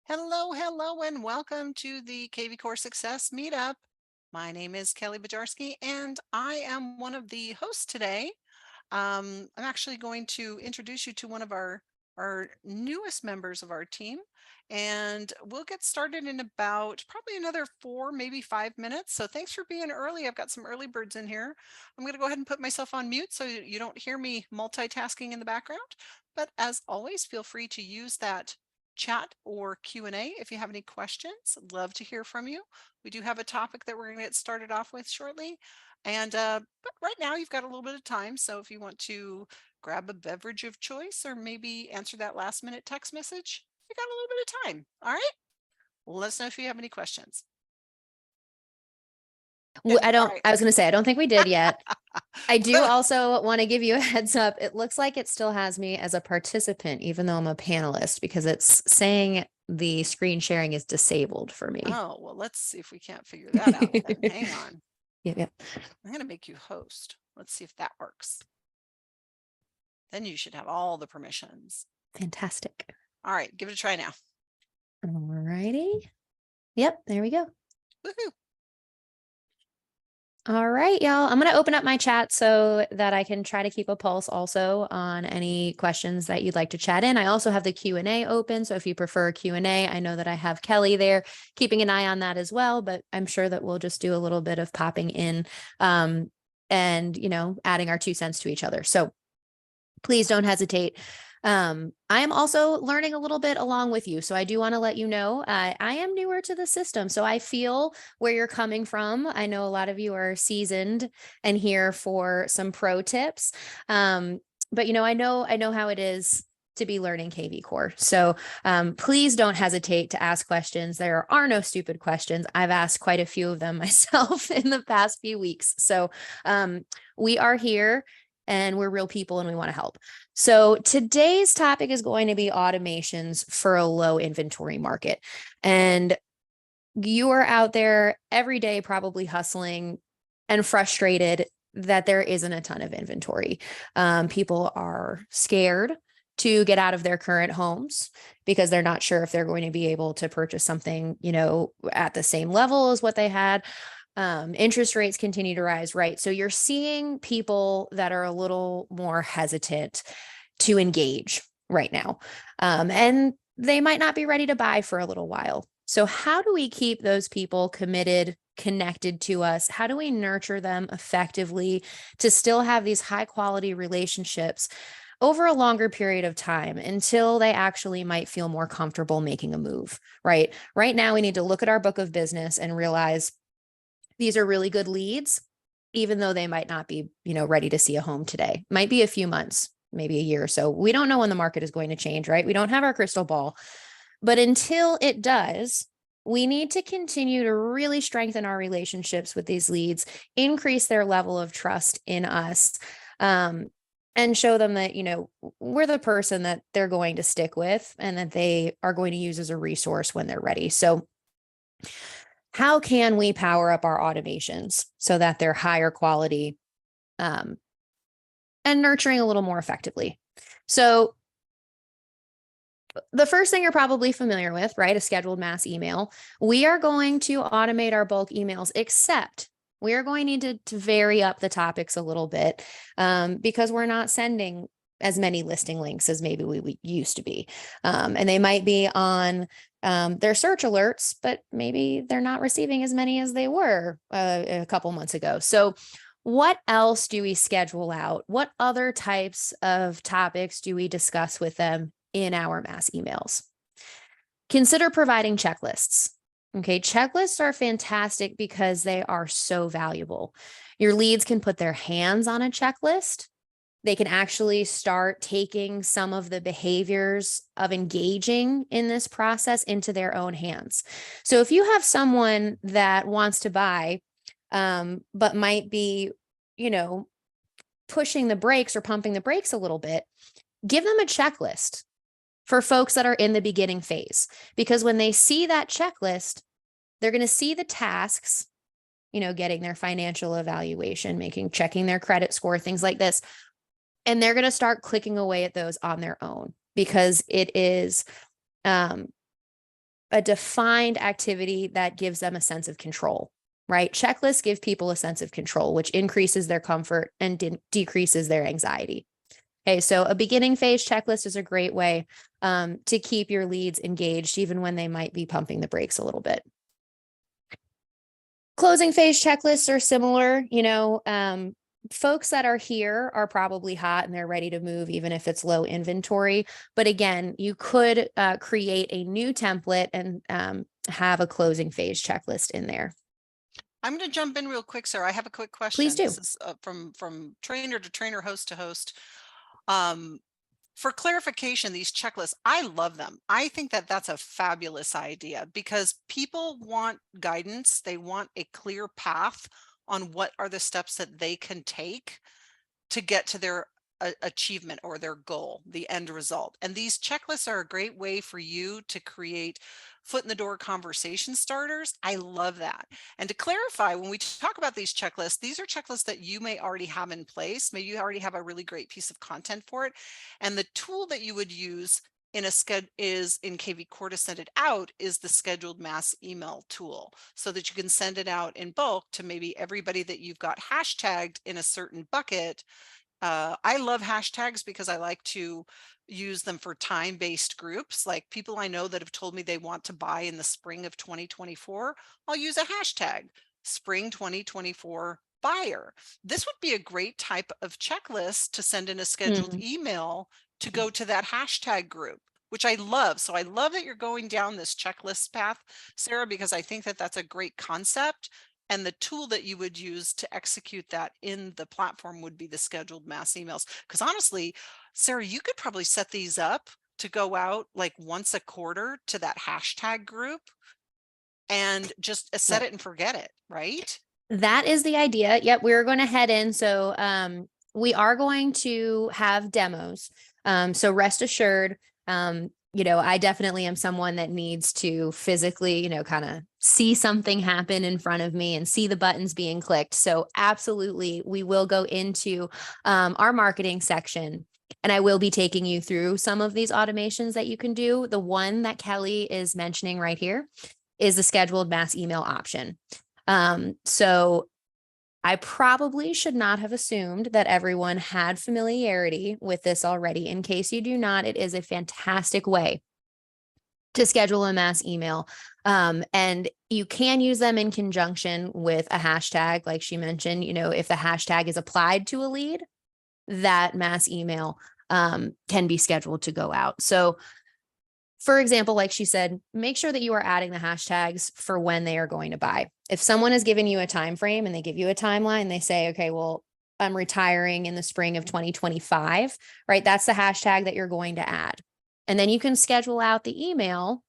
Hello, hello, and welcome to the KV Core Success Meetup. My name is Kelly Bajarski, and I am one of the hosts today. I'm actually going to introduce you to one of our newest members of our team, and we'll get started in about probably another 4, maybe 5 minutes. So thanks for being early. I've got some early birds in here. I'm going to go ahead and put myself on mute so you don't hear me multitasking in the background. But as always, feel free to use that chat or Q&A if you have any questions. Love to hear from you. We do have a topic that we're going to get started off with shortly. But right now you've got a little bit of time. So if you want to grab a beverage of choice or maybe answer that last minute text message, you got a little bit of time. All right. Let us know if you have any questions. I All don't, right. I was going to say, I don't think we did yet. I do Well, also want to give you a heads up. It looks like it still has me as a participant, even though I'm a panelist, because it's saying the screen sharing is disabled for me. oh, well, let's see if we can't figure that out then. Hang on. Yep, yep. I'm going to make you host. Let's see if that works. Then you should have all the permissions. Fantastic. All right, give it a try now. All righty. Yep, there we go. Woohoo. All right, y'all. I'm going to open up my chat so that I can try to keep a pulse also on any questions that you'd like to chat in. I also have the Q&A open, so if you prefer Q&A, I know that I have Kelly there keeping an eye on that as well, but I'm sure that we'll just do a little bit of popping in and, adding our 2 cents to each other. So please don't hesitate. I am also learning a little bit along with you. So I do want to let you know, I am newer to the system. So I feel where you're coming from. I know a lot of you are seasoned and here for some pro tips. But I know how it is to be learning KV Core. So please don't hesitate to ask questions. There are no stupid questions. I've asked quite a few of them myself in the past few weeks. So we are here and we're real people and we want to help. So today's topic is going to be automations for a low inventory market. And you are out there every day probably hustling and frustrated that there isn't a ton of inventory. People are scared to get out of their current homes because they're not sure if they're going to be able to purchase something, at the same level as what they had. Interest rates continue to rise, right? So you're seeing people that are a little more hesitant to engage right now. And they might not be ready to buy for a little while. So how do we keep those people committed, connected to us? How do we nurture them effectively to still have these high quality relationships over a longer period of time until they actually might feel more comfortable making a move, right? Right now, we need to look at our book of business and realize these are really good leads, even though they might not be, ready to see a home today. Might be a few months, maybe a year or so. We don't know when the market is going to change, right? We don't have our crystal ball. But until it does, we need to continue to really strengthen our relationships with these leads, increase their level of trust in us, and show them that, we're the person that they're going to stick with and that they are going to use as a resource when they're ready. So how can we power up our automations so that they're higher quality and nurturing a little more effectively? So the first thing you're probably familiar with, right? A scheduled mass email. We are going to automate our bulk emails, except we are going to need to vary up the topics a little bit because we're not sending as many listing links as maybe we used to be. And they might be on their search alerts, but maybe they're not receiving as many as they were a couple months ago. So what else do we schedule out? What other types of topics do we discuss with them in our mass emails? Consider providing checklists. Okay, checklists are fantastic because they are so valuable. Your leads can put their hands on a checklist. They can actually start taking some of the behaviors of engaging in this process into their own hands. So if you have someone that wants to buy, but might be, pushing the brakes or pumping the brakes a little bit, give them a checklist for folks that are in the beginning phase. Because when they see that checklist, they're going to see the tasks, getting their financial evaluation, checking their credit score, things like this. And they're going to start clicking away at those on their own because it is a defined activity that gives them a sense of control, right? Checklists give people a sense of control, which increases their comfort and decreases their anxiety. Okay, so a beginning phase checklist is a great way to keep your leads engaged, even when they might be pumping the brakes a little bit. Closing phase checklists are similar. Folks that are here are probably hot and they're ready to move, even if it's low inventory. But again, you could create a new template and have a closing phase checklist in there. I'm going to jump in real quick, Sarah. I have a quick question. Please do. This is from trainer to trainer, host to host. For clarification, these checklists, I love them. I think that that's a fabulous idea because people want guidance. They want a clear path on what are the steps that they can take to get to their achievement or their goal, the end result. And these checklists are a great way for you to create foot in the door conversation starters. I love that. And to clarify, when we talk about these checklists, these are checklists that you may already have in place. Maybe you already have a really great piece of content for it. And the tool that you would use in KV Core to send it out is the scheduled mass email tool, so that you can send it out in bulk to maybe everybody that you've got hashtagged in a certain bucket. I love hashtags because I like to use them for time-based groups. Like people I know that have told me they want to buy in the spring of 2024, I'll use a hashtag, spring 2024 buyer. This would be a great type of checklist to send in a scheduled email to go to that hashtag group, which I love. So I love that you're going down this checklist path, Sarah, because I think that that's a great concept. And the tool that you would use to execute that in the platform would be the scheduled mass emails. Because honestly, Sarah, you could probably set these up to go out like once a quarter to that hashtag group and just set it and forget it, right? That is the idea. Yep, we're going to head in. So we are going to have demos. So rest assured, I definitely am someone that needs to physically, kind of see something happen in front of me and see the buttons being clicked. So absolutely, we will go into our marketing section and I will be taking you through some of these automations that you can do. The one that Kelly is mentioning right here is the scheduled mass email option. So I probably should not have assumed that everyone had familiarity with this already. In case you do not, it is a fantastic way to schedule a mass email. And you can use them in conjunction with a hashtag, like she mentioned. If the hashtag is applied to a lead, that mass email can be scheduled to go out. So for example, like she said, make sure that you are adding the hashtags for when they are going to buy. If someone has given you a time frame and they give you a timeline, they say, okay, well, I'm retiring in the spring of 2025, right? That's the hashtag that you're going to add. And then you can schedule out the email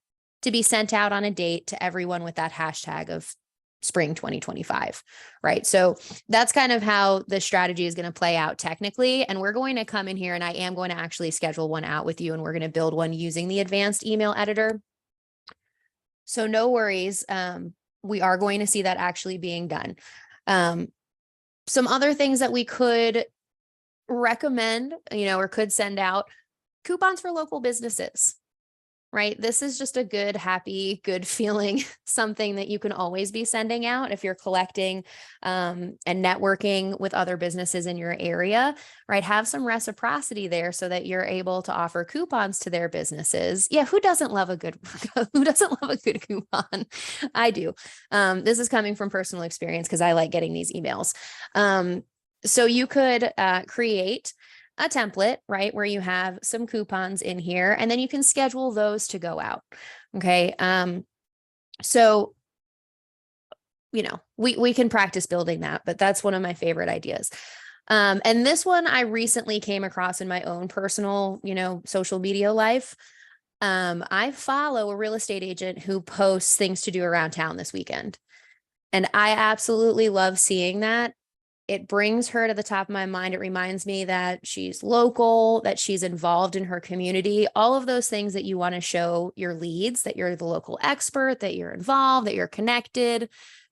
to be sent out on a date to everyone with that hashtag of spring 2025, right? So that's kind of how the strategy is going to play out technically. And we're going to come in here and I am going to actually schedule one out with you and we're going to build one using the advanced email editor. So no worries. We are going to see that actually being done. Some other things that we could recommend, or could send out: coupons for local businesses. Right? This is just a good, happy, good feeling, something that you can always be sending out if you're collecting and networking with other businesses in your area, right? Have some reciprocity there so that you're able to offer coupons to their businesses. Yeah, who doesn't love a good coupon? I do. This is coming from personal experience because I like getting these emails. So you could create a template, right, where you have some coupons in here, and then you can schedule those to go out. Okay. So, we can practice building that, but that's one of my favorite ideas. And this one I recently came across in my own personal, social media life. I follow a real estate agent who posts things to do around town this weekend. And I absolutely love seeing that. It brings her to the top of my mind. It reminds me that she's local, that she's involved in her community, all of those things that you want to show your leads, that you're the local expert, that you're involved, that you're connected,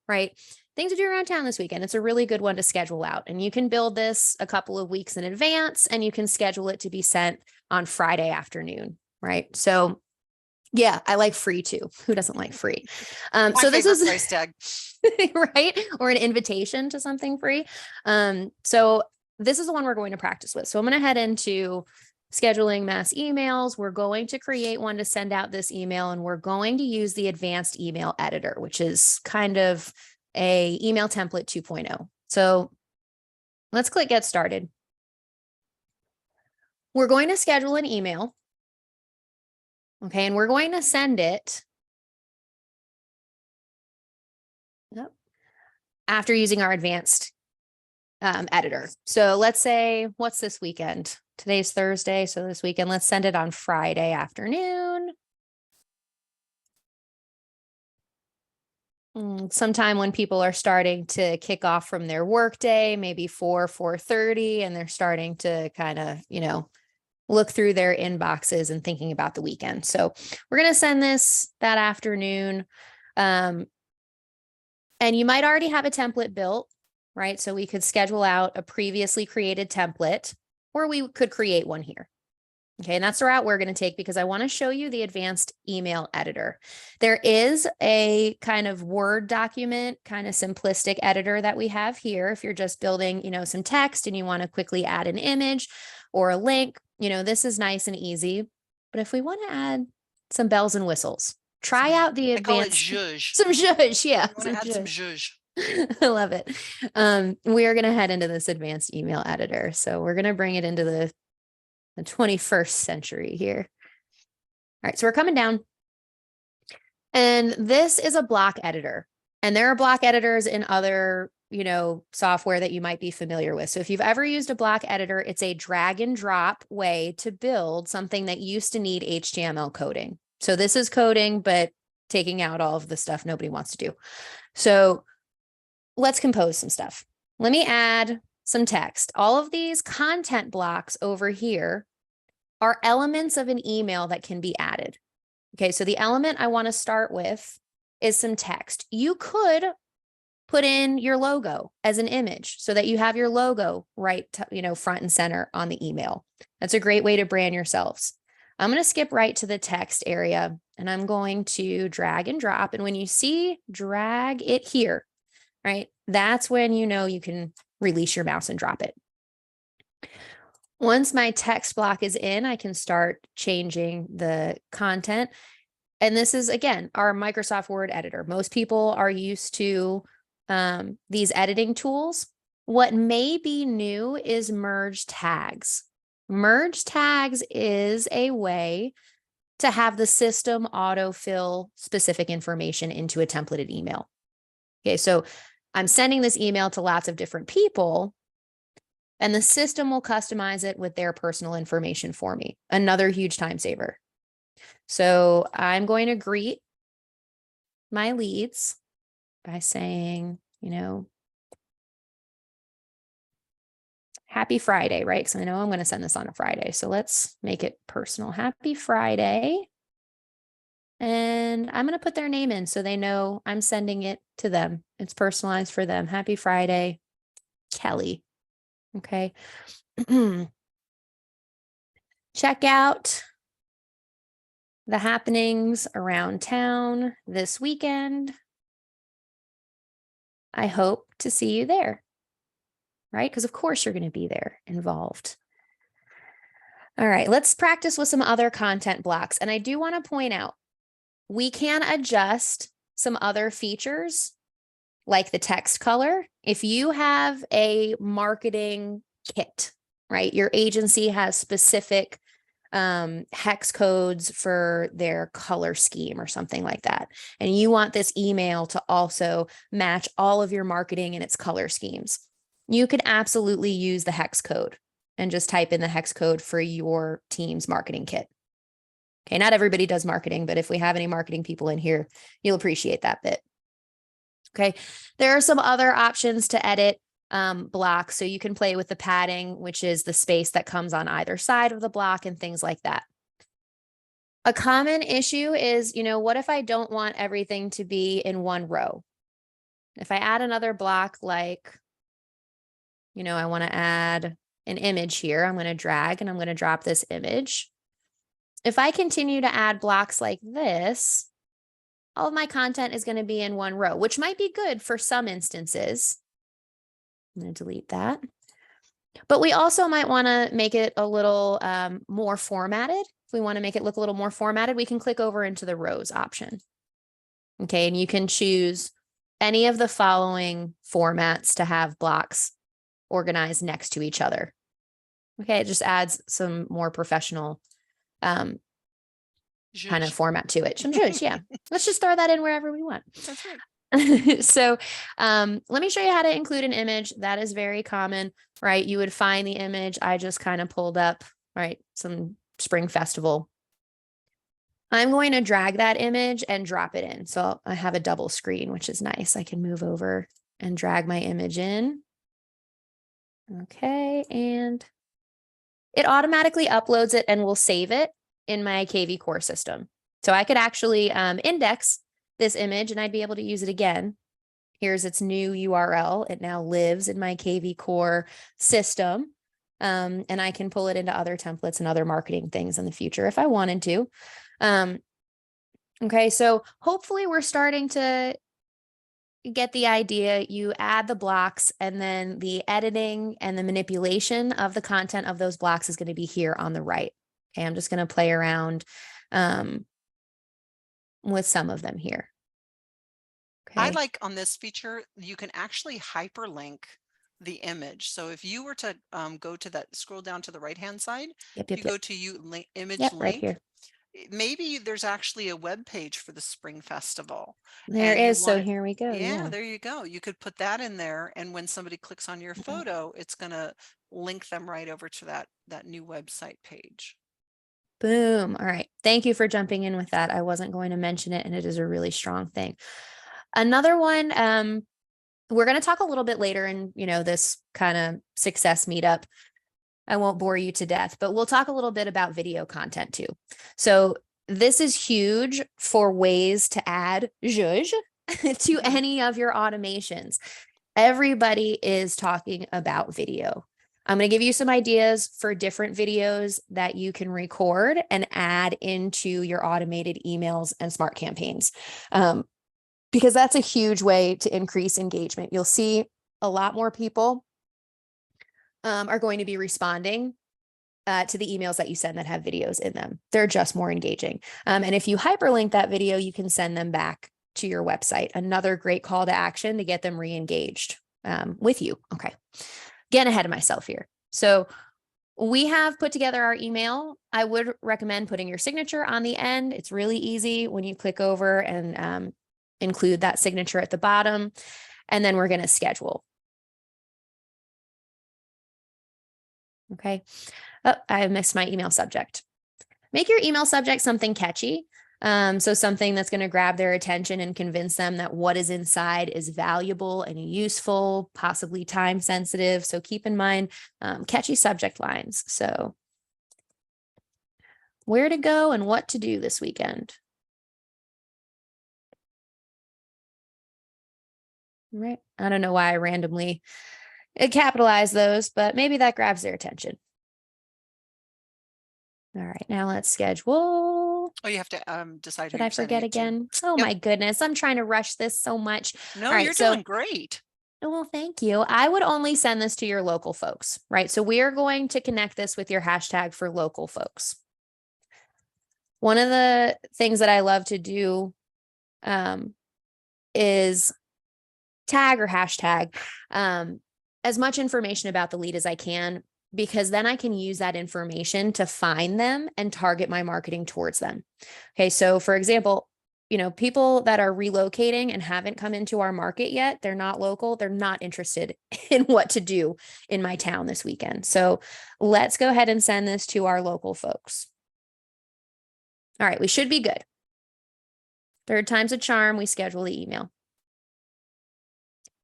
right? Things to do around town this weekend. It's a really good one to schedule out. And you can build this a couple of weeks in advance and you can schedule it to be sent on Friday afternoon, right? So Yeah, I like free too. Who doesn't like free? My So this favorite is price tag. right, or an invitation to something free. So this is the one we're going to practice with. So I'm going to head into scheduling mass emails. We're going to create one to send out this email, and we're going to use the advanced email editor, which is kind of a email template 2.0. So let's click get started. We're going to schedule an email. Okay, and we're going to send it after using our advanced editor. So let's say, what's this weekend? Today's Thursday. So this weekend, let's send it on Friday afternoon. Sometime when people are starting to kick off from their workday, maybe 4:30, and they're starting to kind of, look through their inboxes and thinking about the weekend. So we're going to send this that afternoon. And you might already have a template built, right? So we could schedule out a previously created template, or we could create one here. Okay, and that's the route we're going to take because I want to show you the advanced email editor. There is a kind of Word document, kind of simplistic editor that we have here. If you're just building, some text and you want to quickly add an image or a link, this is nice and easy. But if we want to add some bells and whistles, try out the I call it advanced, zhuzh. some zhuzh, yeah. I want to add some zhuzh. I love it. We are going to head into this advanced email editor. So we're going to bring it into the 21st century here. All right, so we're coming down. And this is a block editor. And there are block editors in other, software that you might be familiar with. So if you've ever used a block editor, it's a drag and drop way to build something that used to need HTML coding. So this is coding, but taking out all of the stuff nobody wants to do. So let's compose some stuff. Let me add some text. All of these content blocks over here are elements of an email that can be added. Okay, so the element I want to start with is some text. You could put in your logo as an image so that you have your logo right, front and center on the email. That's a great way to brand yourselves. I'm going to skip right to the text area and I'm going to drag and drop. And when you see drag it here, right, that's when you can release your mouse and drop it. Once my text block is in, I can start changing the content. And this is, again, our Microsoft Word editor. Most people are used to these editing tools. What may be new is merge tags. Merge tags is a way to have the system autofill specific information into a templated email. Okay, so I'm sending this email to lots of different people, and the system will customize it with their personal information for me. Another huge time saver. So I'm going to greet my leads by saying, happy Friday, right? Because I know I'm going to send this on a Friday. So let's make it personal. Happy Friday. And I'm going to put their name in so they know I'm sending it to them. It's personalized for them. Happy Friday, Kelly. Okay. Check out the happenings around town this weekend. I hope to see you there, right? Because of course you're going to be there involved. All right, let's practice with some other content blocks. And I do want to point out, we can adjust some other features like the text color. If you have a marketing kit, right? Your agency has specific hex codes for their color scheme or something like that. And you want this email to also match all of your marketing and its color schemes. You could absolutely use the hex code and just type in the hex code for your team's marketing kit. Okay, not everybody does marketing, but if we have any marketing people in here, you'll appreciate that bit. Okay, there are some other options to edit blocks. So you can play with the padding, which is the space that comes on either side of the block and things like that. A common issue is, what if I don't want everything to be in one row? If I add another block, like, I want to add an image here, I'm going to drag and I'm going to drop this image. if I continue to add blocks like this, all of my content is going to be in one row, which might be good for some instances. I'm going to delete that. But we also might want to make it a little more formatted. If we want to make it look a little more formatted, we can click over into the rows option. Okay, and you can choose any of the following formats to have blocks organized next to each other. Okay, it just adds some more professional kind of Zhuzh. format to it. Some zhuzh, yeah. Let's just throw that in wherever we want. That's right. So let me show you how to include an image. That is very common, right? You would find the image. I just kind of pulled up, right, some spring festival. I'm going to drag that image and drop it in. So I have a double screen, which is nice. I can move over and drag my image in. Okay, and it automatically uploads it and will save it in my KV core system. So I could actually index this image and I'd be able to use it again. Here's its new URL. It now lives in my KV core system. And I can pull it into other templates and other marketing things in the future if I wanted to. Okay, so hopefully we're starting to get the idea. You add the blocks and then the editing and the manipulation of the content of those blocks is going to be here on the right. Okay, I'm just going to play around with some of them here. Okay. I like on this feature, you can actually hyperlink the image. So if you were to go to that, scroll down to the right-hand side, Yep, you go to image Yep, right link. here. Maybe there's actually a web page for the Spring Festival. There is. So here we go. Yeah, Yeah. there you go. You could put that in there, and when somebody clicks on your photo, it's going to link them right over to that new website page. Boom. All right. Thank you for jumping in with that. I wasn't going to mention it, and it is a really strong thing. Another one, we're going to talk a little bit later in, this kind of success meetup. I won't bore you to death, but we'll talk a little bit about video content too. So this is huge for ways to add zhuzh to any of your automations. Everybody is talking about video. I'm going to give you some ideas for different videos that you can record and add into your automated emails and smart campaigns. Because that's a huge way to increase engagement. You'll see a lot more people are going to be responding to the emails that you send that have videos in them. They're just more engaging. And if you hyperlink that video, you can send them back to your website. Another great call to action to get them re-engaged with you. Okay. Getting ahead of myself here. So we have put together our email. I would recommend putting your signature on the end. It's really easy when you click over and include that signature at the bottom. And then we're going to schedule. Okay. Oh, I missed my email subject. Make your email subject something catchy. So something that's going to grab their attention and convince them that what is inside is valuable and useful, possibly time sensitive. So keep in mind catchy subject lines. So where to go and what to do this weekend. Right. I don't know why I randomly capitalize those, but maybe that grabs their attention. All right, now let's schedule. Oh, you have to decide who Did I you're sending forget it to. again? Oh Yep. my goodness, I'm trying to rush this so much. No, All right, you're so doing great. oh, well, thank you. I would only send this to your local folks, right? So we are going to connect this with your hashtag for local folks. One of the things that I love to do is tag or hashtag as much information about the lead as I can, because then I can use that information to find them and target my marketing towards them. Okay, so for example, people that are relocating and haven't come into our market yet, they're not local, they're not interested in what to do in my town this weekend. So let's go ahead and send this to our local folks. All right, we should be good. Third time's a charm, we schedule the email.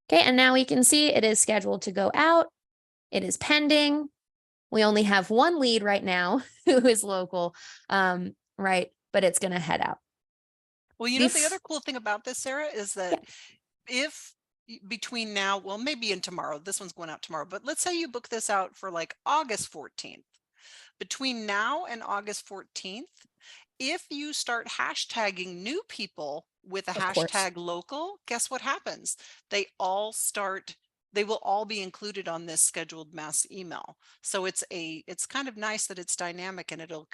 Okay, and now we can see it is scheduled to go out. It is pending. We only have one lead right now who is local, right? But it's going to head out. Well, the other cool thing about this, Sarah, is that if between now, well, maybe in tomorrow, this one's going out tomorrow, but let's say you book this out for like August 14th. Between now and August 14th, If you start hashtagging new people with a Of course. hashtag local, guess what happens? They all start, they will all be included on this scheduled mass email. So it's kind of nice that it's dynamic and it'll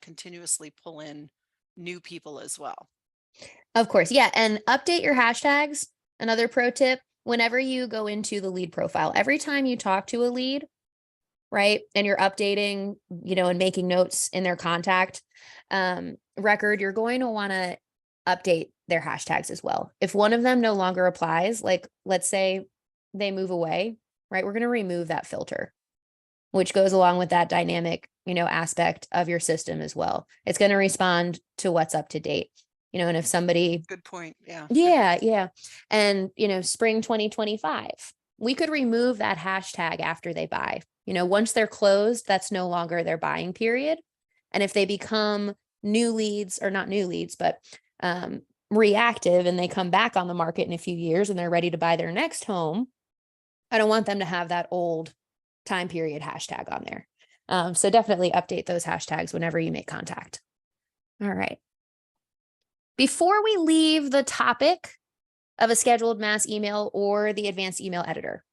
continuously pull in new people as well. Of course. Yeah. And update your hashtags. Another pro tip, whenever you go into the lead profile, every time you talk to a lead, right, and you're updating, and making notes in their contact record, you're going to want to update their hashtags as well. If one of them no longer applies, like let's say they move away, right, we're going to remove that filter, which goes along with that dynamic, aspect of your system as well. It's going to respond to what's up to date, and if somebody, Good point. Yeah. yeah. And, spring 2025, we could remove that hashtag after they buy. Once they're closed, that's no longer their buying period. And if they become new leads, or not new leads, but reactive, and they come back on the market in a few years and they're ready to buy their next home, I don't want them to have that old time period hashtag on there. So definitely update those hashtags whenever you make contact. All right. Before we leave the topic of a scheduled mass email or the advanced email editor,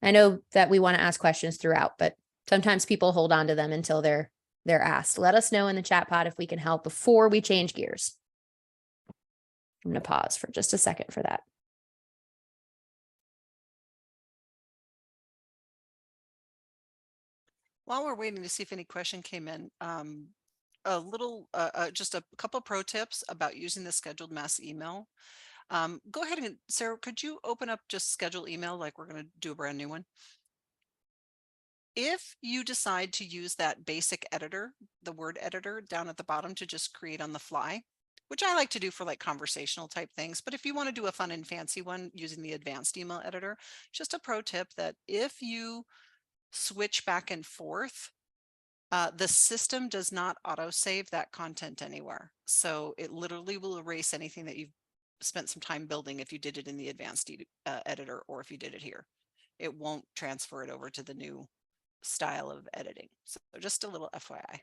I know that we want to ask questions throughout, but sometimes people hold on to them until they're asked. Let us know in the chat pod if we can help before we change gears. I'm going to pause for just a second for that. While we're waiting to see if any question came in, just a couple pro tips about using the scheduled mass email. Go ahead and Sarah, could you open up just schedule email like we're going to do a brand new one? If you decide to use that basic editor, the word editor down at the bottom to just create on the fly, which I like to do for like conversational type things, but if you want to do a fun and fancy one using the advanced email editor, just a pro tip that if you switch back and forth, the system does not auto-save that content anywhere. So it literally will erase anything that you've spent some time building if you did it in the advanced editor or if you did it here. It won't transfer it over to the new style of editing. So just a little FYI.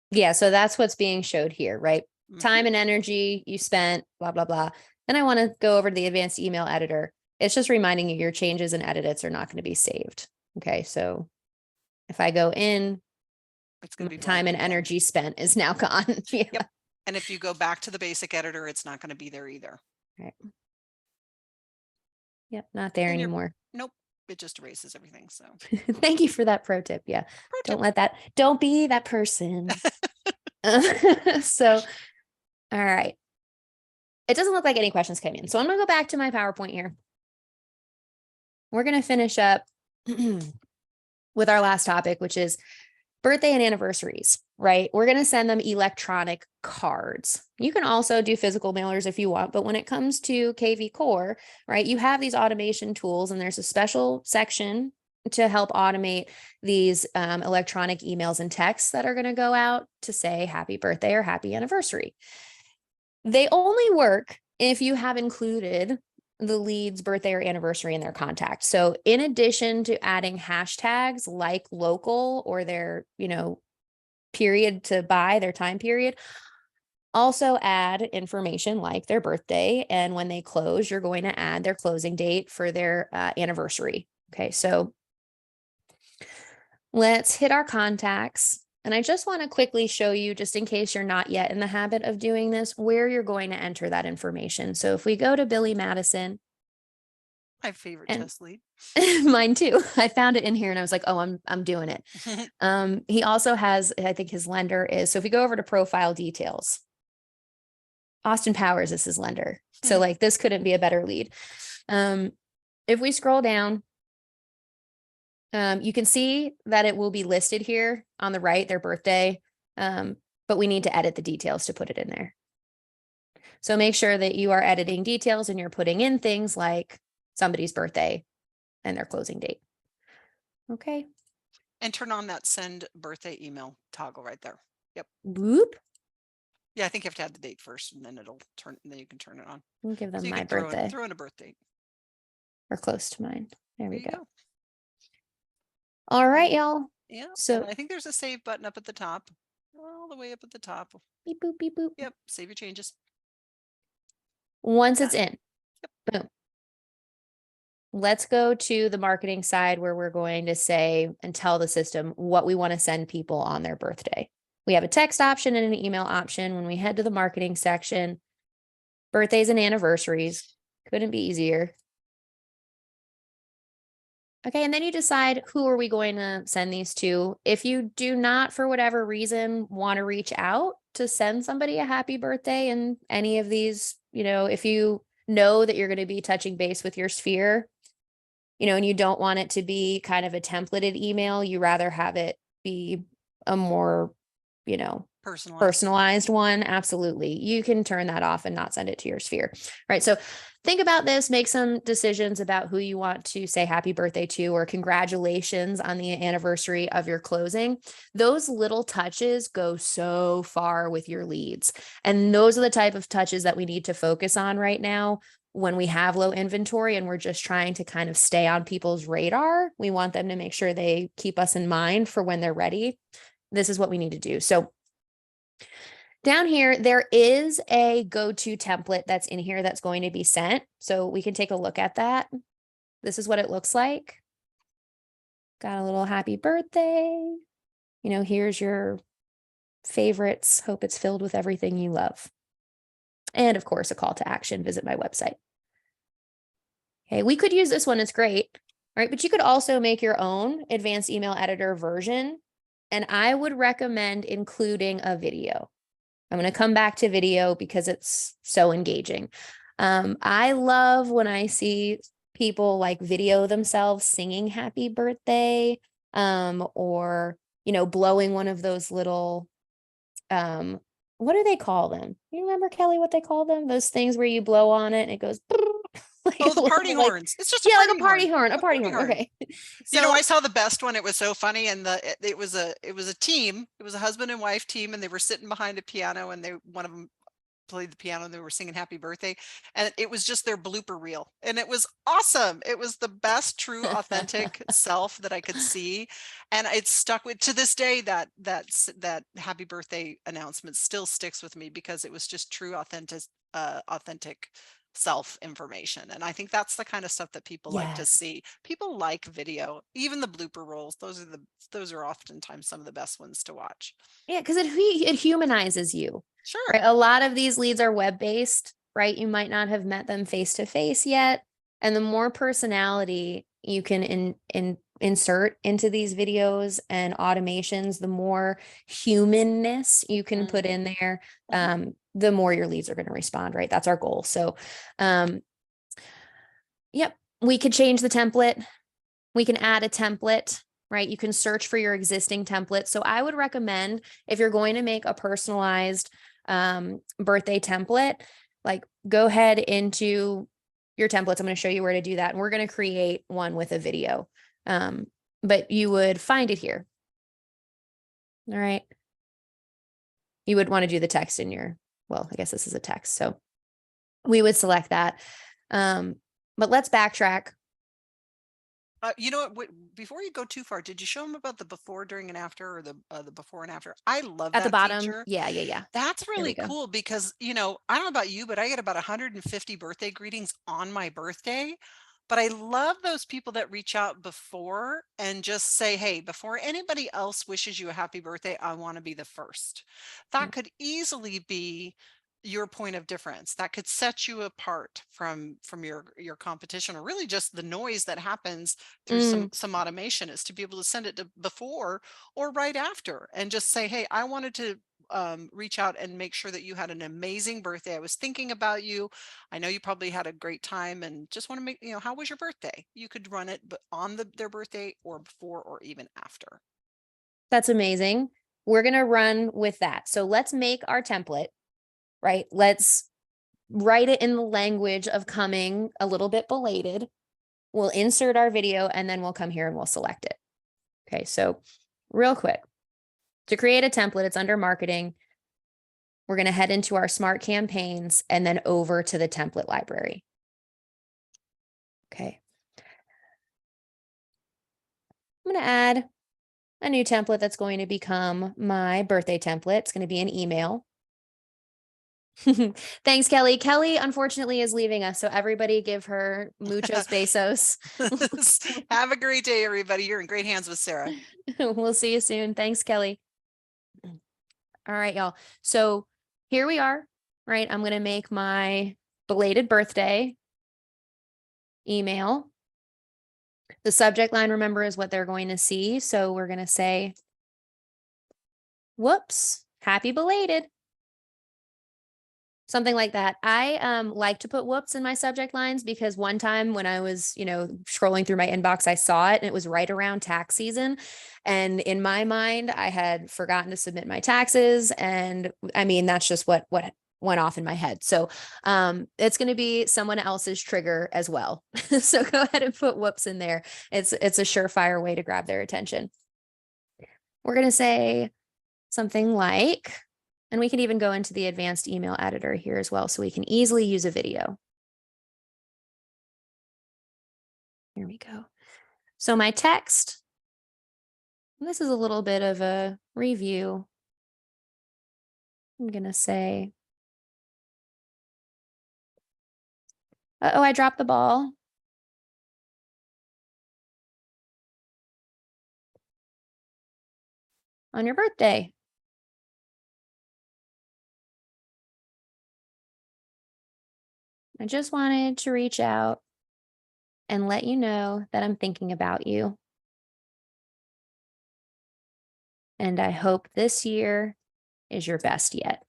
Yeah, so that's what's being showed here, right? Mhm. Time and energy you spent, blah, blah, blah. Then I want to go over to the advanced email editor. It's just reminding you your changes and edits are not going to be saved. Okay, so if I go in, It's going to be time and blank again. energy spent is now gone. Yeah. Yep. And if you go back to the basic editor, it's not going to be there either. Right. Yep, not there And anymore. Nope. It just erases everything. So thank you for that pro tip. Yeah. Don't be that person. So, all right. It doesn't look like any questions came in. So I'm going to go back to my PowerPoint here. We're going to finish up with our last topic, which is birthday and anniversaries, right? We're going to send them electronic cards. You can also do physical mailers if you want, but when it comes to KV Core, right, you have these automation tools and there's a special section to help automate these electronic emails and texts that are going to go out to say happy birthday or happy anniversary. They only work if you have included the lead's birthday or anniversary in their contact. So in addition to adding hashtags like local or their, period to buy, their time period, also add information like their birthday. And when they close, you're going to add their closing date for their anniversary. Okay, so let's hit our contacts. And I just want to quickly show you, just in case you're not yet in the habit of doing this, where you're going to enter that information. So if we go to Billy Madison. my favorite test lead. Mine too. I found it in here and I was like, oh, I'm doing it. He also has, I think his lender is, so if we go over to profile details, Austin Powers is his lender. So like this couldn't be a better lead. If we scroll down, you can see that it will be listed here on the right, their birthday, but we need to edit the details to put it in there. So make sure that you are editing details and you're putting in things like somebody's birthday and their closing date. Okay. And turn on that send birthday email toggle right there. Yep. Whoop. Yeah, I think you have to add the date first and then it'll turn, and then you can turn it on. I'll give them So my birthday. Throw in a birth date. Or close to mine. There we you go. All right, y'all. Yeah. So I think there's a save button up at the top. all the way up at the top. Beep, boop, beep, boop. Yep, save your changes. Once it's Done. in, boom. Let's go to the marketing side where we're going to say and tell the system what we want to send people on their birthday. We have a text option and an email option. When we head to the marketing section, birthdays and anniversaries, couldn't be easier. Okay, and then you decide who are we going to send these to. If you do not, for whatever reason, want to reach out to send somebody a happy birthday in any of these, if you know that you're going to be touching base with your sphere, and you don't want it to be kind of a templated email, you rather have it be a more, personalized one. Absolutely. You can turn that off and not send it to your sphere. Right. So think about this, make some decisions about who you want to say happy birthday to or congratulations on the anniversary of your closing. Those little touches go so far with your leads. And those are the type of touches that we need to focus on right now when we have low inventory and we're just trying to kind of stay on people's radar. We want them to make sure they keep us in mind for when they're ready. This is what we need to do. So down here, there is a go-to template that's in here that's going to be sent. So we can take a look at that. This is what it looks like. Got a little happy birthday. Here's your favorites. Hope it's filled with everything you love. And of course, a call to action, visit my website. Okay, we could use this one. It's great. All right, but you could also make your own advanced email editor version. And I would recommend including a video. I'm going to come back to video because it's so engaging. I love when I see people like video themselves singing happy birthday, or, blowing one of those little, what do they call them? You remember, Kelly, what they call them? Those things where you blow on it and it goes. Like Oh, the party horns. It's just a like a party horn. A party horn. Okay. So I saw the best one. It was so funny, and it was a team. It was a husband and wife team, and they were sitting behind a piano, and one of them played the piano, and they were singing happy birthday, and it was just their blooper reel, and it was awesome. It was the best, true, authentic self that I could see, and it stuck with to this day. That happy birthday announcement still sticks with me because it was just true, authentic self information. And I think that's the kind of stuff that people like to see. People like video, even the blooper rolls. Those are oftentimes some of the best ones to watch. Yeah, because it humanizes you. Sure. Right. A lot of these leads are web-based, right? You might not have met them face to face yet. And the more personality you can insert into these videos and automations, the more humanness you can put in there, the more your leads are going to respond, right? That's our goal. So, yep, we could change the template. We can add a template, right? You can search for your existing template. So I would recommend if you're going to make a personalized birthday template, like go ahead into your templates. I'm going to show you where to do that. And we're going to create one with a video. But you would find it here. All right. You would want to do the text in well, I guess this is a text. So we would select that. But let's backtrack. You know what? Before you go too far, did you show them about the before, during, and after, or the before and after? I love at that the bottom. feature. Yeah. That's really cool because I don't know about you, but I get about 150 birthday greetings on my birthday. But I love those people that reach out before and just say, hey, before anybody else wishes you a happy birthday, I want to be the first. That could easily be your point of difference. That could set you apart from your competition, or really just the noise that happens through some automation, is to be able to send it to before or right after and just say, hey, I wanted to reach out and make sure that you had an amazing birthday. I was thinking about you. I know you probably had a great time and just want to make, how was your birthday? You could run it but on their birthday or before or even after. That's amazing. We're going to run with that. So let's make our template, right? Let's write it in the language of coming a little bit belated. We'll insert our video and then we'll come here and we'll select it. Okay. So real quick, to create a template, it's under marketing. We're going to head into our smart campaigns and then over to the template library. Okay. I'm going to add a new template that's going to become my birthday template. It's going to be an email. Thanks, Kelly. Kelly, unfortunately, is leaving us. So everybody give her muchos besos. Have a great day, everybody. You're in great hands with Sarah. We'll see you soon. Thanks, Kelly. All right, y'all. So here we are, right? I'm going to make my belated birthday email. The subject line, remember, is what they're going to see. So we're going to say, whoops, happy belated. Something like that. I like to put whoops in my subject lines because one time when I was, scrolling through my inbox, I saw it and it was right around tax season. And in my mind, I had forgotten to submit my taxes. And I mean, that's just what went off in my head. So it's going to be someone else's trigger as well. So go ahead and put whoops in there. It's a surefire way to grab their attention. We're going to say something like, and we can even go into the advanced email editor here as well, so we can easily use a video. Here we go. So my text, this is a little bit of a review. I'm going to say, uh-oh, I dropped the ball. On your birthday. I just wanted to reach out and let you know that I'm thinking about you. And I hope this year is your best yet.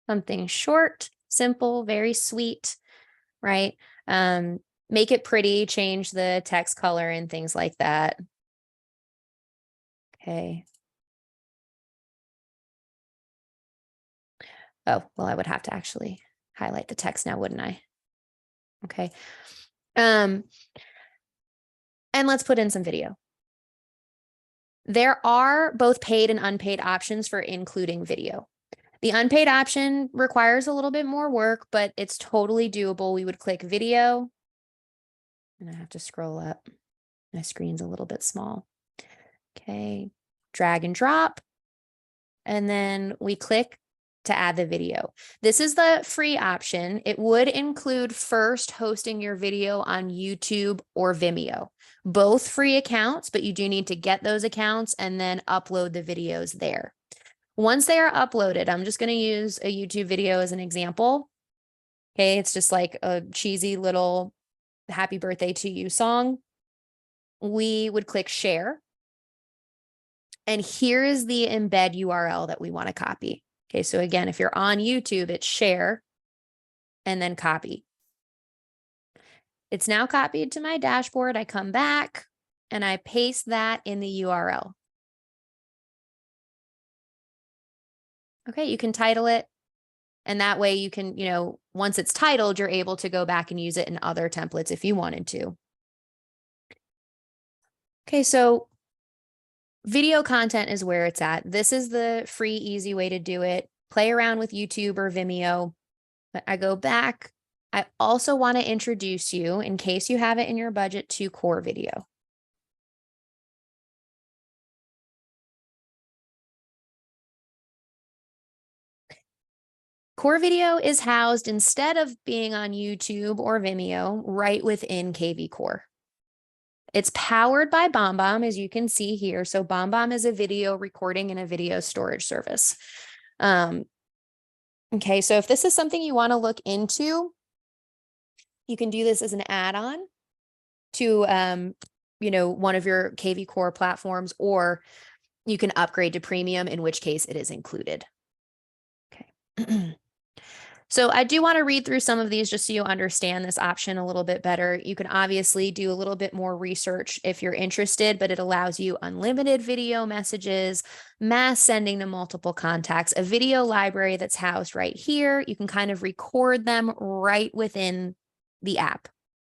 Something short, simple, very sweet, right? Make it pretty, change the text color and things like that. Okay. Oh, well, I would have to actually highlight the text now, wouldn't I? Okay. And let's put in some video. There are both paid and unpaid options for including video. The unpaid option requires a little bit more work, but it's totally doable. We would click video, and I have to scroll up. My screen's a little bit small. Okay, drag and drop, and then we click to add the video. This is the free option. It would include first hosting your video on YouTube or Vimeo. Both free accounts, but you do need to get those accounts and then upload the videos there. Once they are uploaded, I'm just going to use a YouTube video as an example. Okay, it's just like a cheesy little happy birthday to you song. We would click share. And here is the embed URL that we want to copy. Okay, so again, if you're on YouTube, it's share and then copy. It's now copied to my dashboard. I come back and I paste that in the URL. Okay, you can title it. And that way you can, once it's titled, you're able to go back and use it in other templates if you wanted to. Okay, so video content is where it's at. This is the free, easy way to do it. Play around with YouTube or Vimeo. But I go back. I also want to introduce you, in case you have it in your budget, to Core Video. Core Video is housed, instead of being on YouTube or Vimeo, right within KV Core. It's powered by BombBomb, as you can see here. So BombBomb is a video recording and a video storage service. Okay, so if this is something you want to look into, you can do this as an add-on to, one of your KV Core platforms, or you can upgrade to premium, in which case it is included. Okay. So I do want to read through some of these just so you understand this option a little bit better. You can obviously do a little bit more research if you're interested, but it allows you unlimited video messages, mass sending to multiple contacts, a video library that's housed right here. You can kind of record them right within the app.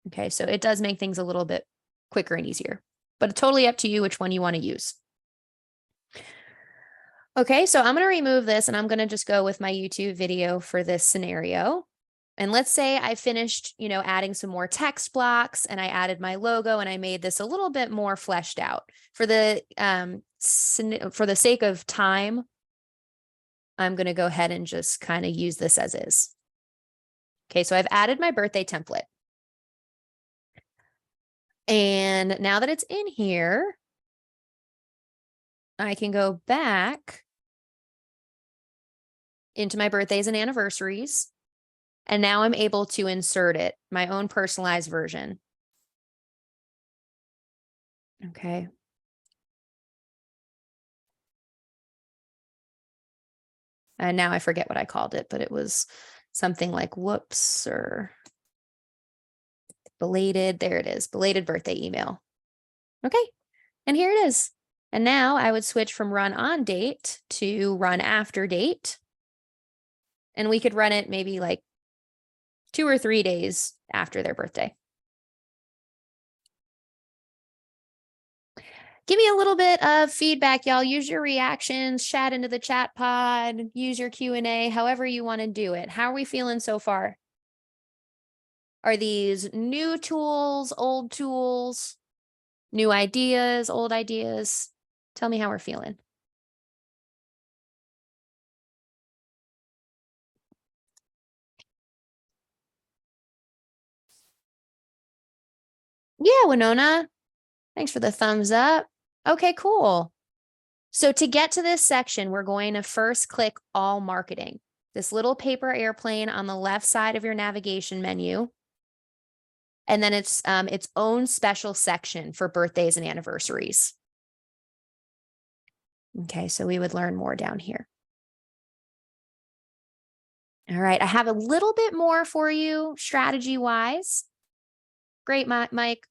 Okay, so it does make things a little bit quicker and easier, but it's totally up to you which one you want to use. Okay, so I'm going to remove this and I'm going to just go with my YouTube video for this scenario. And let's say I finished, adding some more text blocks and I added my logo and I made this a little bit more fleshed out. For the sake of time, I'm going to go ahead and just kind of use this as is. Okay, so I've added my birthday template. And now that it's in here, I can go back into my birthdays and anniversaries. And now I'm able to insert it, my own personalized version. Okay. And now I forget what I called it, but it was something like whoops or belated. There it is, belated birthday email. Okay. And here it is. And now I would switch from run on date to run after date. And we could run it maybe like 2 or 3 days after their birthday. Give me a little bit of feedback, y'all. Use your reactions, chat into the chat pod, use your Q&A, however you want to do it. How are we feeling so far? Are these new tools, old tools, new ideas, old ideas? Tell me how we're feeling. Yeah, Winona. Thanks for the thumbs up. Okay, cool. So to get to this section, we're going to first click all marketing. This little paper airplane on the left side of your navigation menu. And then it's its own special section for birthdays and anniversaries. Okay, so we would learn more down here. All right, I have a little bit more for you strategy-wise. Great, Mike.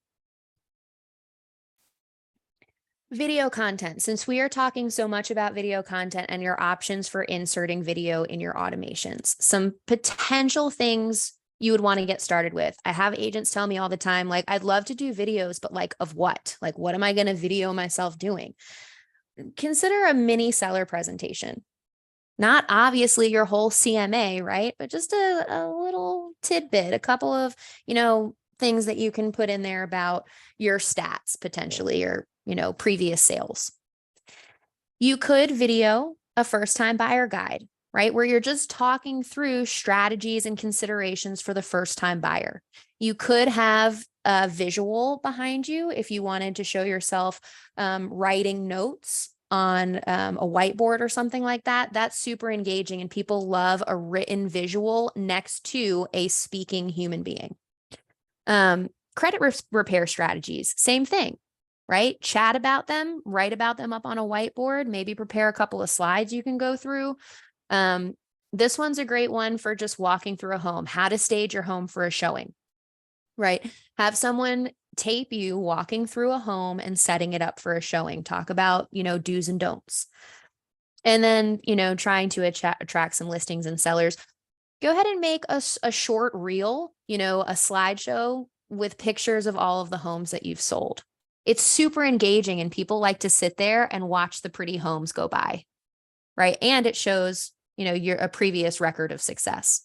Video content. Since we are talking so much about video content and your options for inserting video in your automations, some potential things you would want to get started with. I have agents tell me all the time, like, I'd love to do videos, but like of what? Like, what am I going to video myself doing? Consider a mini seller presentation. Not obviously your whole CMA, right? But just a little tidbit, a couple of, things that you can put in there about your stats potentially or, previous sales. You could video a first-time buyer guide, right? Where you're just talking through strategies and considerations for the first-time buyer. You could have a visual behind you if you wanted to show yourself writing notes on a whiteboard or something like that. That's super engaging and people love a written visual next to a speaking human being. Credit repair strategies, same thing, right? Chat about them, write about them up on a whiteboard, maybe prepare a couple of slides you can go through. This one's a great one for just walking through a home, how to stage your home for a showing, right? Have someone tape you walking through a home and setting it up for a showing. Talk about, do's and don'ts. And then, trying to attract some listings and sellers. Go ahead and make a short reel, a slideshow with pictures of all of the homes that you've sold. It's super engaging and people like to sit there and watch the pretty homes go by, right? And it shows, a previous record of success.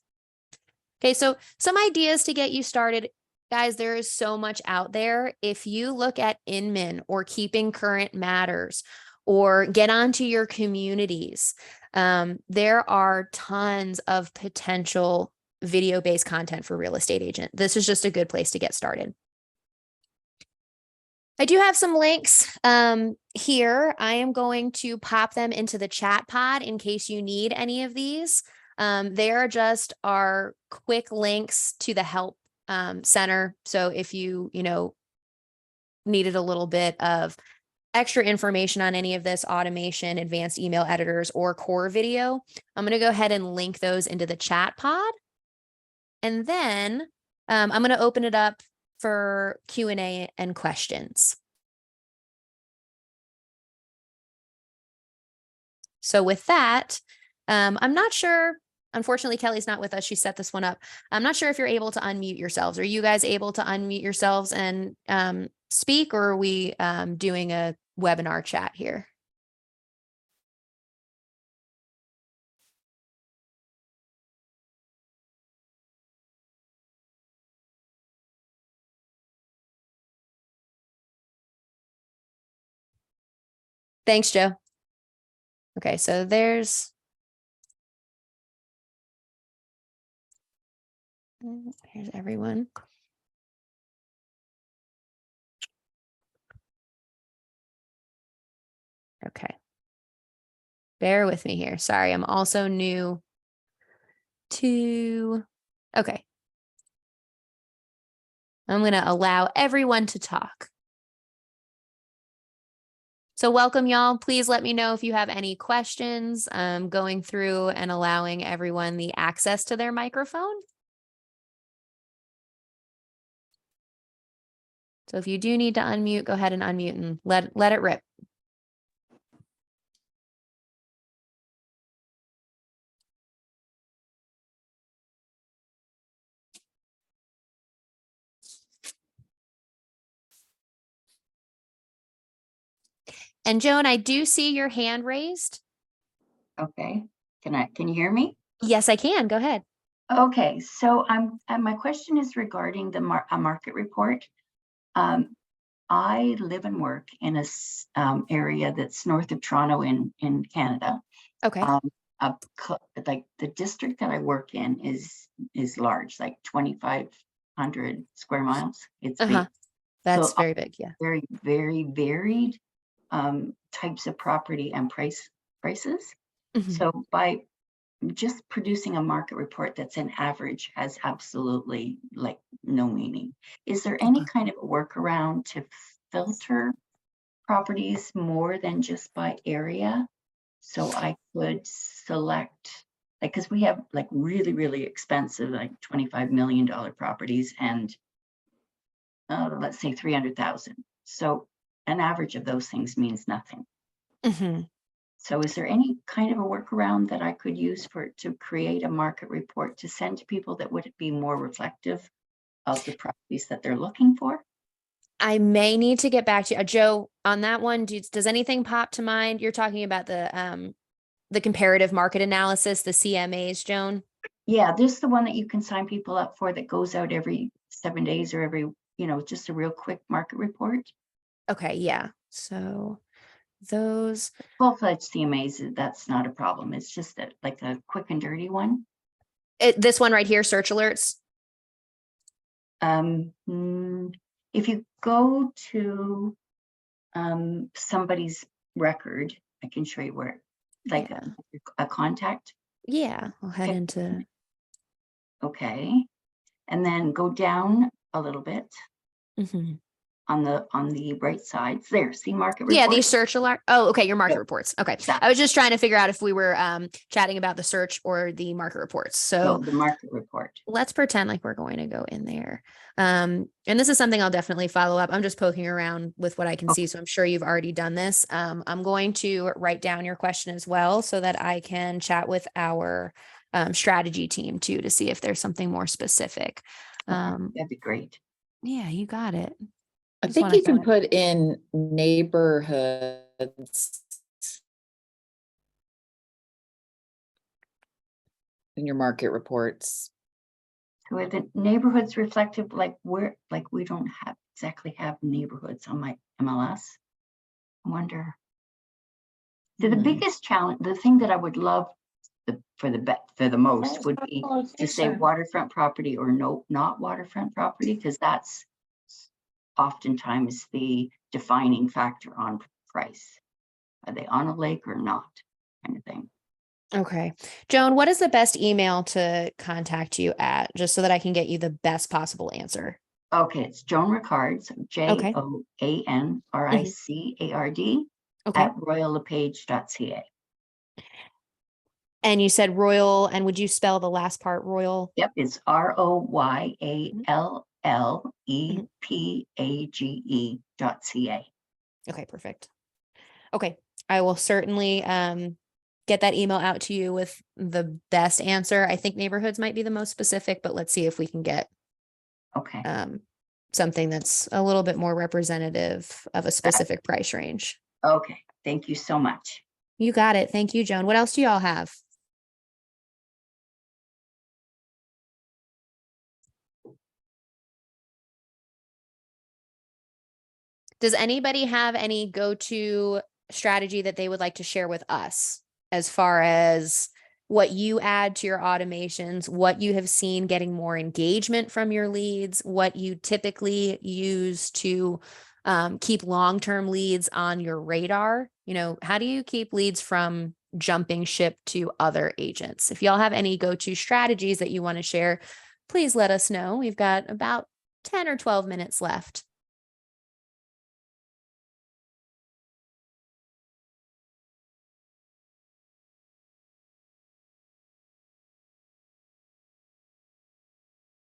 Okay, so some ideas to get you started. Guys, there is so much out there. If you look at Inman or Keeping Current Matters or get onto your communities, there are tons of potential video-based content for real estate agent. This is just a good place to get started. I do have some links here. I am going to pop them into the chat pod in case you need any of these. They are just our quick links to the help center. So if you, needed a little bit of extra information on any of this automation, advanced email editors, or core video, I'm going to go ahead and link those into the chat pod. And then I'm going to open it up for Q&A and questions. So with that, I'm not sure, unfortunately, Kelly's not with us. She set this one up. I'm not sure if you're able to unmute yourselves. Are you guys able to unmute yourselves and speak, or are we doing a webinar chat here? Thanks, Joe. Okay, so there's here's everyone. Okay. Bear with me here. Sorry, I'm also new to, okay. I'm going to allow everyone to talk. So welcome, y'all. Please let me know if you have any questions. Going through and allowing everyone the access to their microphone. So if you do need to unmute, go ahead and unmute and let it rip. And Joan, I do see your hand raised. Okay, can you hear me? Yes, I can. Go ahead. Okay, so my question is regarding the market report. I live and work in a area that's north of Toronto in Canada. Okay. Like the district that I work in is large, like 2,500 square miles. It's big. That's So very big. Yeah. very, very varied types of property and prices. Mhm. So by just producing a market report that's an average has absolutely like no meaning. Is there any kind of a workaround to filter properties more than just by area? So I could select, like, because we have like really, really expensive, like $25 million properties and let's say 300,000. So an average of those things means nothing. Mhm. So is there any kind of a workaround that I could use to create a market report to send to people that would be more reflective of the properties that they're looking for? I may need to get back to you. Joe, on that one, does anything pop to mind? You're talking about the comparative market analysis, the CMAs, Joan? Yeah, this is the one that you can sign people up for that goes out every 7 days or every, just a real quick market report. Okay, yeah. So those Full-fledged CMAs, that's not a problem. It's just that like a quick and dirty one. this one right here, search alerts. If you go to somebody's record, I can show you where, like Yeah. a contact. Yeah, I'll head Okay. into. Okay, and then go down a little bit Mhm. on the right side. There, see market Yeah, report. these search alert. Oh, okay, your market Yeah. reports. Okay. Exactly. I was just trying to figure out if we were chatting about the search or the market reports. So No, the market report. let's pretend like we're going to go in there. And this is something I'll definitely follow up. I'm just poking around with what I can see. So I'm sure you've already done this. I'm going to write down your question as well so that I can chat with our strategy team too to see if there's something more specific. That'd be great. Yeah, you got it. I think you can put in neighborhoods in your market reports. So are the neighborhoods reflective, like where, like we don't exactly have neighborhoods on my MLS? I wonder. So the biggest challenge, the thing that I would love for the most would be to say waterfront property or not waterfront property, because that's oftentimes the defining factor on price. Are they on a lake or not, kind of thing. Okay. Joan, what is the best email to contact you at, just so that I can get you the best possible answer? Okay, it's Joan Ricard, so JOANRICARD at royallepage.ca. And you said Royal, and would you spell the last part Royal? Yep, it's ROYALLEPAGE.ca. Okay, perfect. Okay, I will certainly get that email out to you with the best answer. I think neighborhoods might be the most specific, but let's see if we can get Okay. something that's a little bit more representative of a specific price range. Okay, thank you so much. You got it. Thank you, Joan. What else do y'all have? Does anybody have any go-to strategy that they would like to share with us as far as what you add to your automations, what you have seen getting more engagement from your leads, what you typically use to keep long-term leads on your radar. How do you keep leads from jumping ship to other agents? If y'all have any go-to strategies that you want to share, please let us know. We've got about 10 or 12 minutes left.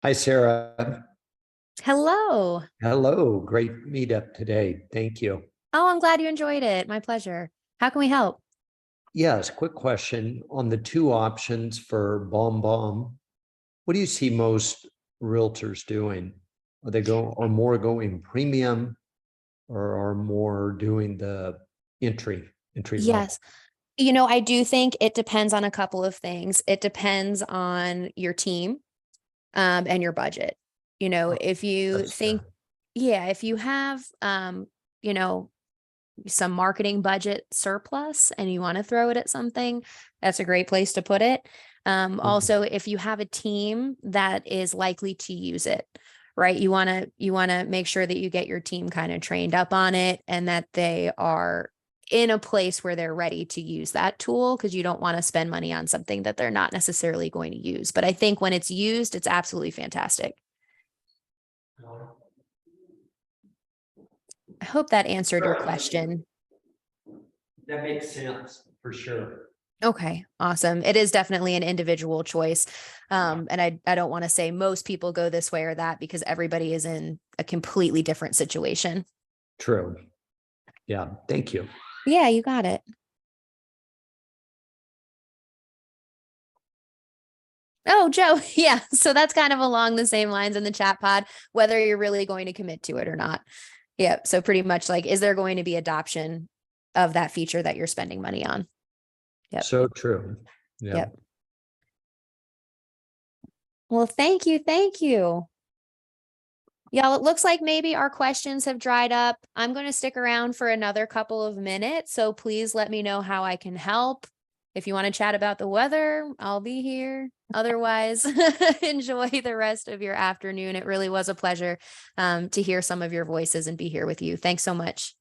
Hi, Sarah. Hello. Hello. Great meetup today. Thank you. Oh, I'm glad you enjoyed it. My pleasure. How can we help? Yes, quick question on the two options for BombBomb. What do you see most realtors doing? Are more going premium or are more doing the entry level? Yes. I do think it depends on a couple of things. It depends on your team, and your budget. If you That's think, fair. yeah, if you have, you know, some marketing budget surplus and you want to throw it at something, that's a great place to put it. Also, if you have a team that is likely to use it, right? You want to make sure that you get your team kind of trained up on it and that they are in a place where they're ready to use that tool, because you don't want to spend money on something that they're not necessarily going to use. But I think when it's used, it's absolutely fantastic. I hope that answered your question. That makes sense for sure. Okay, awesome. It is definitely an individual choice. And I don't want to say most people go this way or that, because everybody is in a completely different situation. True. Yeah. Thank you. Yeah, you got it. Oh, Joe. Yeah. So that's kind of along the same lines in the chat pod, whether you're really going to commit to it or not. Yeah. So pretty much like, is there going to be adoption of that feature that you're spending money on? Yep. So true. Yeah. Yep. Well, thank you. Thank you. Y'all, it looks like maybe our questions have dried up. I'm going to stick around for another couple of minutes. So please let me know how I can help. If you want to chat about the weather, I'll be here. Otherwise, enjoy the rest of your afternoon. It really was a pleasure to hear some of your voices and be here with you. Thanks so much.